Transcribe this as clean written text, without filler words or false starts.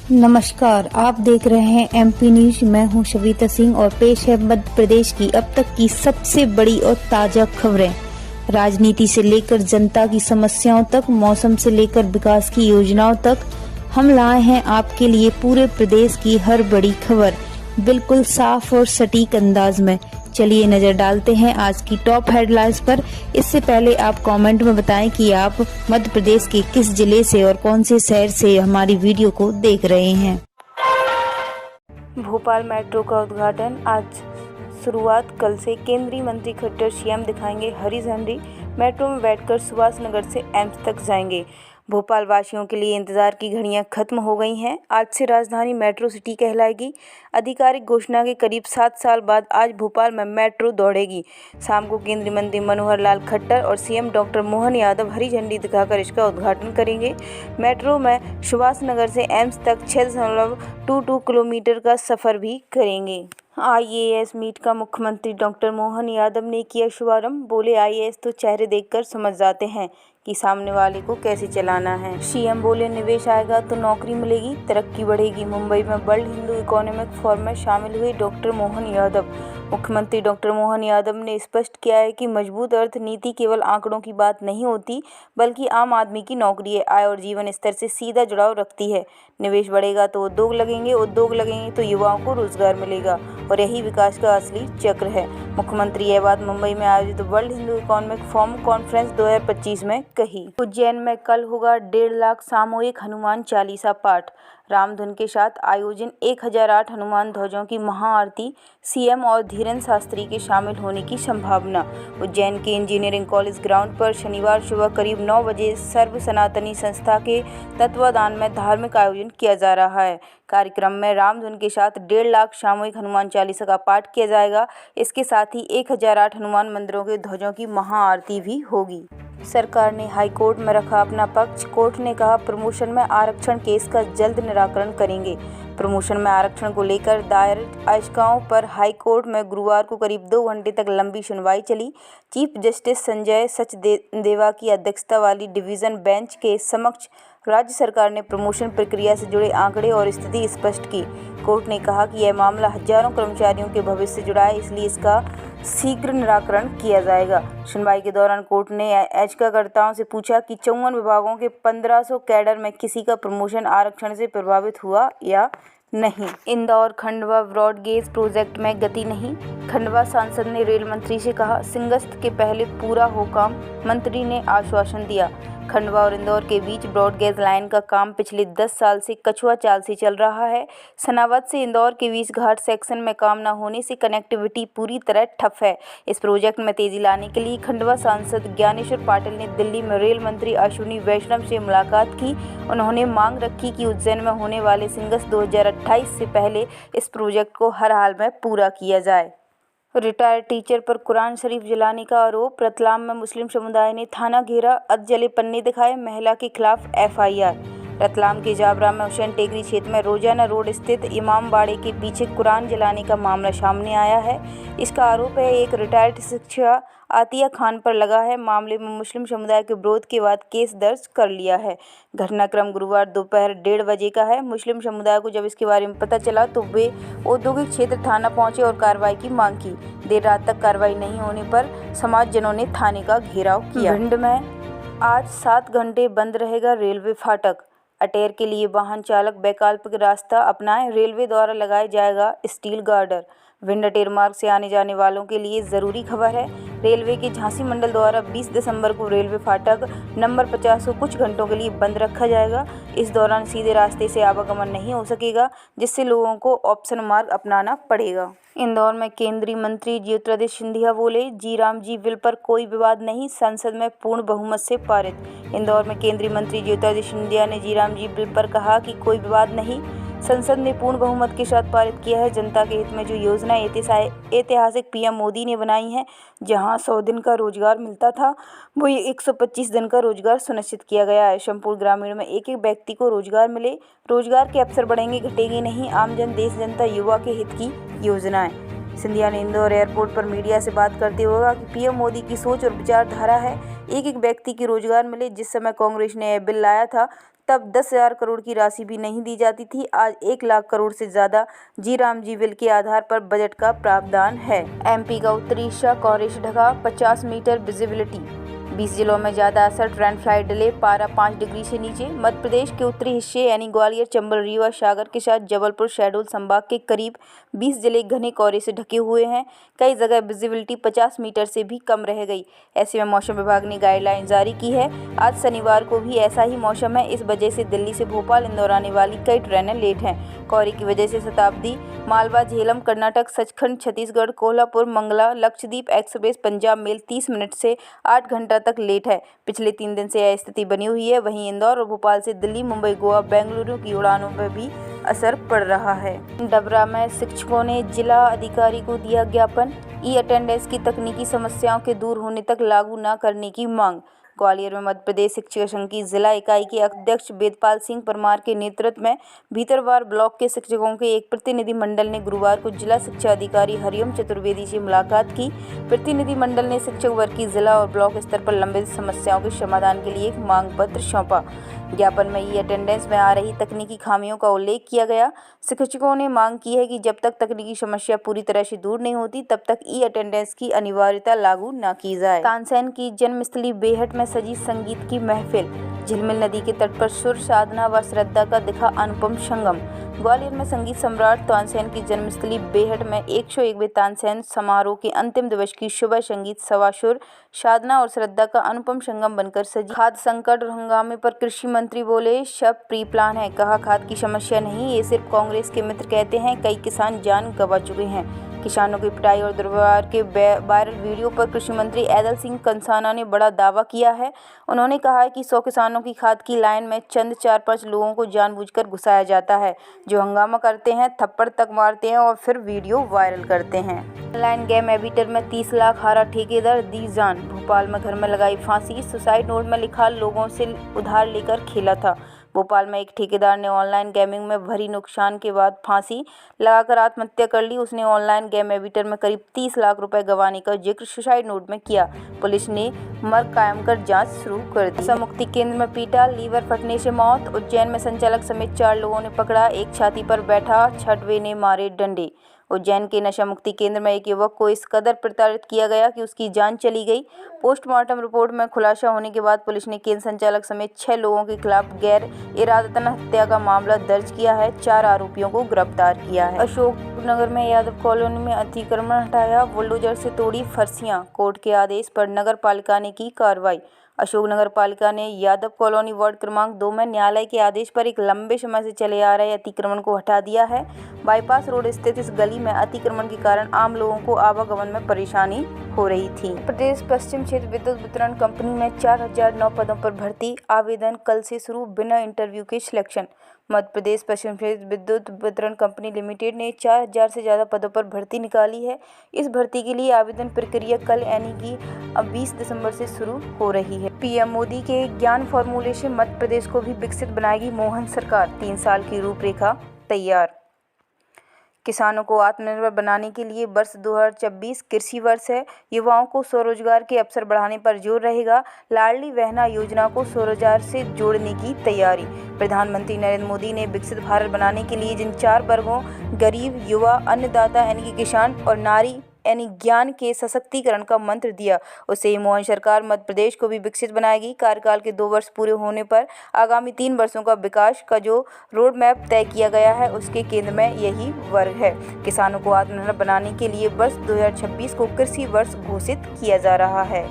नमस्कार, आप देख रहे हैं एमपी न्यूज। मैं हूं शविता सिंह और पेश है मध्य प्रदेश की अब तक की सबसे बड़ी और ताजा खबरें। राजनीति से लेकर जनता की समस्याओं तक, मौसम से लेकर विकास की योजनाओं तक हम लाए हैं आपके लिए पूरे प्रदेश की हर बड़ी खबर बिल्कुल साफ और सटीक अंदाज में। चलिए नजर डालते हैं आज की टॉप हेडलाइंस पर। इससे पहले आप कमेंट में बताएं कि आप मध्य प्रदेश के किस जिले से और कौन से शहर से हमारी वीडियो को देख रहे हैं। भोपाल मेट्रो का उद्घाटन आज शुरुआत कल से। केंद्रीय मंत्री खट्टर सीएम दिखाएंगे हरी झंडी। मेट्रो में बैठकर सुभाष नगर से एम्स तक जाएंगे। भोपाल वासियों के लिए इंतजार की घड़ियां खत्म हो गई हैं। आज से राजधानी मेट्रो सिटी कहलाएगी। आधिकारिक घोषणा के करीब 7 साल बाद आज भोपाल में मेट्रो दौड़ेगी। शाम को केंद्रीय मंत्री मनोहर लाल खट्टर और सीएम डॉक्टर मोहन यादव हरी झंडी दिखाकर इसका उद्घाटन करेंगे। मेट्रो में सुभाष नगर से एम्स तक 6.22 किलोमीटर का सफर भी करेंगे। आईएएस मीट का मुख्यमंत्री डॉक्टर मोहन यादव ने किया शुभारंभ। बोले, आईएएस तो चेहरे देखकर समझ जाते हैं कि सामने वाले को कैसे चलाना है। सीएम बोले, निवेश आएगा तो नौकरी मिलेगी, तरक्की बढ़ेगी। मुंबई में वर्ल्ड हिंदू इकोनॉमिक फोरम में शामिल हुए डॉक्टर मोहन यादव। मुख्यमंत्री डॉक्टर मोहन यादव ने स्पष्ट किया है कि मजबूत अर्थनीति केवल आंकड़ों की बात नहीं होती, बल्कि आम आदमी की नौकरी, आय और जीवन स्तर से सीधा जुड़ाव रखती है। निवेश बढ़ेगा तो उद्योग लगेंगे तो युवाओं को रोजगार मिलेगा और यही विकास का असली चक्र है। मुख्यमंत्री यह बात मुंबई में आयोजित world Hindu economic forum conference 2025 में कही। उज्जैन में कल होगा 1.5 लाख सामूहिक हनुमान चालीसा पाठ। रामधुन के साथ आयोजन 1008 हनुमान ध्वजों की महाआरती, सीएम और धीरेन्द्र शास्त्री के शामिल होने की संभावना। उज्जैन के इंजीनियरिंग कॉलेज ग्राउंड पर शनिवार सुबह करीब 9 बजे सर्व सनातनी संस्था के तत्वाधान में धार्मिक आयोजन किया जा रहा है। कार्यक्रम में रामधुन के साथ 1.5 लाख सामूहिक हनुमान चालीसा का पाठ किया जाएगा। इसके साथ ही 1008 हनुमान मंदिरों के ध्वजों की महाआरती भी होगी। सरकार ने हाई कोर्ट में रखा अपना पक्ष। कोर्ट ने कहा, प्रमोशन में आरक्षण केस का जल्द निराकरण करेंगे। प्रमोशन में आरक्षण को लेकर दायर याचिकाओं पर हाई कोर्ट में गुरुवार को करीब 2 घंटे तक लंबी सुनवाई चली। चीफ जस्टिस संजय सचदेवा की अध्यक्षता वाली डिवीजन बेंच के समक्ष राज्य सरकार ने प्रमोशन प्रक्रिया से जुड़े आंकड़े और स्थिति स्पष्ट की। कोर्ट ने कहा कि यह मामला हजारों कर्मचारियों के भविष्य से जुड़ा है, इसलिए इसका शीघ्र निराकरण किया जाएगा। सुनवाई के दौरान कोर्ट ने याचिकाकर्ताओं से पूछा कि 54 विभागों के 1500 कैडर में किसी का प्रमोशन आरक्षण से प्रभावित हुआ या नहीं। इंदौर खंडवा ब्रॉडगेज प्रोजेक्ट में गति नहीं। खंडवा सांसद ने रेल मंत्री से कहा, सिंगस्त के पहले पूरा हो काम। मंत्री ने आश्वासन दिया। खंडवा और इंदौर के बीच ब्रॉडगेज लाइन का काम पिछले 10 साल से कछुआ चाल से चल रहा है। सनावद से इंदौर के बीच घाट सेक्शन में काम न होने से कनेक्टिविटी पूरी तरह ठप है। इस प्रोजेक्ट में तेजी लाने के लिए खंडवा सांसद ज्ञानेश्वर पाटिल ने दिल्ली में रेल मंत्री अश्विनी वैष्णव से मुलाकात की। उन्होंने मांग रखी कि उज्जैन में होने वाले सिंगस्त 2028 से पहले इस प्रोजेक्ट को हर हाल में पूरा किया जाए। रिटायर्ड टीचर पर कुरान शरीफ जलाने का आरोप। रतलाम में मुस्लिम समुदाय ने थाना घेरा, अधजले पन्ने दिखाए, महिला के खिलाफ एफआईआर। रतलाम के जाबरा में हुसैन टेकरी क्षेत्र में रोजाना रोड स्थित इमामबाड़े के पीछे कुरान जलाने का मामला सामने आया है। इसका आरोप है एक रिटायर्ड शिक्षक आतिया खान पर लगा है। मामले में मुस्लिम समुदाय के विरोध के बाद केस दर्ज कर लिया है। घटनाक्रम गुरुवार दोपहर 1:30 बजे का है। मुस्लिम समुदाय को जब इसके बारे में पता चला तो वे औद्योगिक क्षेत्र थाना पहुंचे और कार्रवाई की मांग की। देर रात तक कार्रवाई नहीं होने पर समाजजनों ने थाने का घेराव किया। भिंड में आज 7 घंटे बंद रहेगा रेलवे फाटक। अटेर के लिए वाहन चालक वैकल्पिक रास्ता अपनाएं। रेलवे द्वारा लगाया जाएगा स्टील गार्डर। भिंड अटेर मार्ग से आने जाने वालों के लिए ज़रूरी खबर है। रेलवे के झांसी मंडल द्वारा 20 दिसंबर को रेलवे फाटक नंबर 50 को कुछ घंटों के लिए बंद रखा जाएगा। इस दौरान सीधे रास्ते से आवागमन नहीं हो सकेगा, जिससे लोगों को ऑप्शन मार्ग अपनाना पड़ेगा। इंदौर में केंद्रीय मंत्री ज्योतिरादित्य सिंधिया बोले, जी राम जी बिल पर कोई विवाद नहीं, संसद में पूर्ण बहुमत से पारित। इंदौर में केंद्रीय मंत्री ज्योतिरादित्य सिंधिया ने जी राम जी बिल पर कहा कि कोई विवाद नहीं, संसद ने पूर्ण बहुमत के साथ पारित किया है। जनता के हित में जो योजना ऐतिहासिक पीएम मोदी ने बनाई है, जहां 100 दिन का रोजगार मिलता था, वो 125 दिन का रोजगार सुनिश्चित किया गया है। संपूर्ण ग्रामीण में एक एक व्यक्ति को रोजगार मिले, रोजगार के अवसर बढ़ेंगे, घटेंगे नहीं। आमजन, देश, जनता, युवा के हित की योजनाएं। सिंधिया ने इंदौर एयरपोर्ट पर मीडिया से बात करते हुए कहा कि पीएम मोदी की सोच और विचारधारा है एक एक व्यक्ति की रोजगार मिले। जिस समय कांग्रेस ने यह बिल लाया था तब 10,000 करोड़ की राशि भी नहीं दी जाती थी। आज 1 लाख करोड़ से ज़्यादा जी राम जी बिल के आधार पर बजट का प्रावधान है। एमपी का उत्तरी हिस्सा कोहरे से ढका, 50 मीटर विजिबिलिटी, 20 जिलों में ज़्यादा असर, ट्रेन फ्लाइट डिले, पारा 5 डिग्री से नीचे। मध्य प्रदेश के उत्तरी हिस्से यानी ग्वालियर, चंबल, रीवा, सागर के साथ जबलपुर, शहडोल संभाग के करीब 20 जिले घने कोहरे से ढके हुए हैं। कई जगह विजिबिलिटी 50 मीटर से भी कम रह गई। ऐसे में मौसम विभाग ने गाइडलाइन जारी की है। आज शनिवार को भी ऐसा ही मौसम है। इस वजह से दिल्ली से भोपाल, इंदौर आने वाली कई ट्रेनें लेट हैं। कोहरे की वजह से Shatabdi, Malwa, Jhelum, Karnataka, Sachkhand, Chhattisgarh, Kolhapur, Mangala, Lakshadweep express, Punjab mail 30 minute से 8 घंटा तक लेट है। पिछले 3 दिन से यह स्थिति बनी हुई है। वहीं इंदौर और भोपाल से दिल्ली, मुंबई, गोवा, बेंगलुरु की उड़ानों पर भी असर पड़ रहा है। डबरा में शिक्षकों ने जिला अधिकारी को दिया ज्ञापन, ई अटेंडेंस की तकनीकी समस्याओं के दूर होने तक लागू न करने की मांग। ग्वालियर में मध्य प्रदेश शिक्षक संघ की जिला इकाई के अध्यक्ष वेदपाल सिंह परमार के नेतृत्व में भीतरवार ब्लॉक के शिक्षकों के एक प्रतिनिधि मंडल ने गुरुवार को जिला शिक्षा अधिकारी हरिओम चतुर्वेदी से मुलाकात की। प्रतिनिधि मंडल ने शिक्षक वर्ग की जिला और ब्लॉक स्तर पर लंबित समस्याओं के समाधान के लिए एक मांग पत्र सौंपा। ज्ञापन में ई अटेंडेंस में आ रही तकनीकी खामियों का उल्लेख किया गया। शिक्षकों ने मांग की है कि जब तक तकनीकी समस्या पूरी तरह से दूर नहीं होती तब तक ई अटेंडेंस की अनिवार्यता लागू न की जाए। तानसेन की जन्मस्थली बेहट में सजी संगीत की महफिल, झिलमिल नदी के तट पर सुर, साधना व श्रद्धा का दिखा अनुपम संगम। ग्वालियर में संगीत सम्राट तानसेन की जन्मस्थली बेहट में 101वें तानसेन समारोह के अंतिम दिवस की सुबह संगीत, सवा सुर, साधना और श्रद्धा का अनुपम संगम बनकर सजी। खाद्य संकट और हंगामे पर कृषि मंत्री बोले, सब प्री प्लान है। कहा, खाद की समस्या नहीं, ये सिर्फ कांग्रेस के मित्र कहते हैं। कई किसान जान गंवा चुके हैं। किसानों की पिटाई और दुर्व्यवहार के वायरल वीडियो पर कृषि मंत्री ऐदल सिंह कंसाना ने बड़ा दावा किया है। उन्होंने कहा है कि 100 किसानों की खाद की लाइन में चंद 4-5 लोगों को जानबूझकर घुसाया जाता है, जो हंगामा करते हैं, थप्पड़ तक मारते हैं और फिर वीडियो वायरल करते हैं। ऑनलाइन गेम एबिटर में 30 लाख हारा ठेकेदार, दी जान। भोपाल में घर में लगाई फांसी, सुसाइड नोट में लिखा लोगों से उधार लेकर खेला था। भोपाल में एक ठेकेदार ने ऑनलाइन गेमिंग में भरी नुकसान के बाद फांसी लगाकर आत्महत्या कर ली। उसने ऑनलाइन गेम एबिटर में करीब 30 लाख रुपए गंवाने का जिक्र सुसाइड नोट में किया। पुलिस ने मर्ग कायम कर जांच शुरू कर दी। नशा मुक्ति केंद्र में पीटा, लीवर फटने से मौत। उज्जैन में संचालक समेत 4 लोगों ने पकड़ा, एक छाती पर बैठा, 6वें ने मारे डंडे। उज्जैन के नशा मुक्ति केंद्र में एक युवक को इस कदर प्रताड़ित किया गया कि उसकी जान चली गई। पोस्टमार्टम रिपोर्ट में खुलासा होने के बाद पुलिस ने केंद्र संचालक समेत 6 लोगों के खिलाफ गैर इरादतन हत्या का मामला दर्ज किया है। 4 आरोपियों को गिरफ्तार किया है। अशोकनगर में यादव कॉलोनी में अतिक्रमण हटाया, बुलडोजर से तोड़ी फर्शियां। कोर्ट के आदेश पर नगर पालिका ने की कार्रवाई। अशोक नगर पालिका ने यादव कॉलोनी वार्ड क्रमांक 2 में न्यायालय के आदेश पर एक लंबे समय से चले आ रहे अतिक्रमण को हटा दिया है। बाईपास रोड स्थित इस गली में अतिक्रमण के कारण आम लोगों को आवागमन में परेशानी हो रही थी। प्रदेश पश्चिम क्षेत्र विद्युत वितरण कंपनी में 4009 पदों पर भर्ती, आवेदन कल से शुरू, बिना इंटरव्यू के सिलेक्शन। मध्य प्रदेश पश्चिम क्षेत्र विद्युत वितरण कंपनी लिमिटेड ने 4000 से ज़्यादा पदों पर भर्ती निकाली है। इस भर्ती के लिए आवेदन प्रक्रिया कल यानी कि 20 दिसंबर से शुरू हो रही है। पीएम मोदी के ज्ञान फॉर्मूले से मध्य प्रदेश को भी विकसित बनाएगी मोहन सरकार, 3 साल की रूपरेखा तैयार। किसानों को आत्मनिर्भर बनाने के लिए वर्ष 2024 कृषि वर्ष है। युवाओं को स्वरोजगार के अवसर बढ़ाने पर जोर रहेगा। लाडली बहना योजना को स्वरोजगार से जोड़ने की तैयारी। प्रधानमंत्री नरेंद्र मोदी ने विकसित भारत बनाने के लिए जिन 4 वर्गों गरीब, युवा, अन्नदाता यानी कि किसान और नारी यानी ज्ञान के सशक्तिकरण का मंत्र दिया, उससे ही मोहन सरकार मध्य प्रदेश को भी विकसित बनाएगी। कार्यकाल के 2 वर्ष पूरे होने पर आगामी 3 वर्षों का विकास का जो रोड मैप तय किया गया है उसके केंद्र में यही वर्ग है। किसानों को आत्मनिर्भर बनाने के लिए वर्ष 2026 को कृषि वर्ष घोषित किया जा रहा है।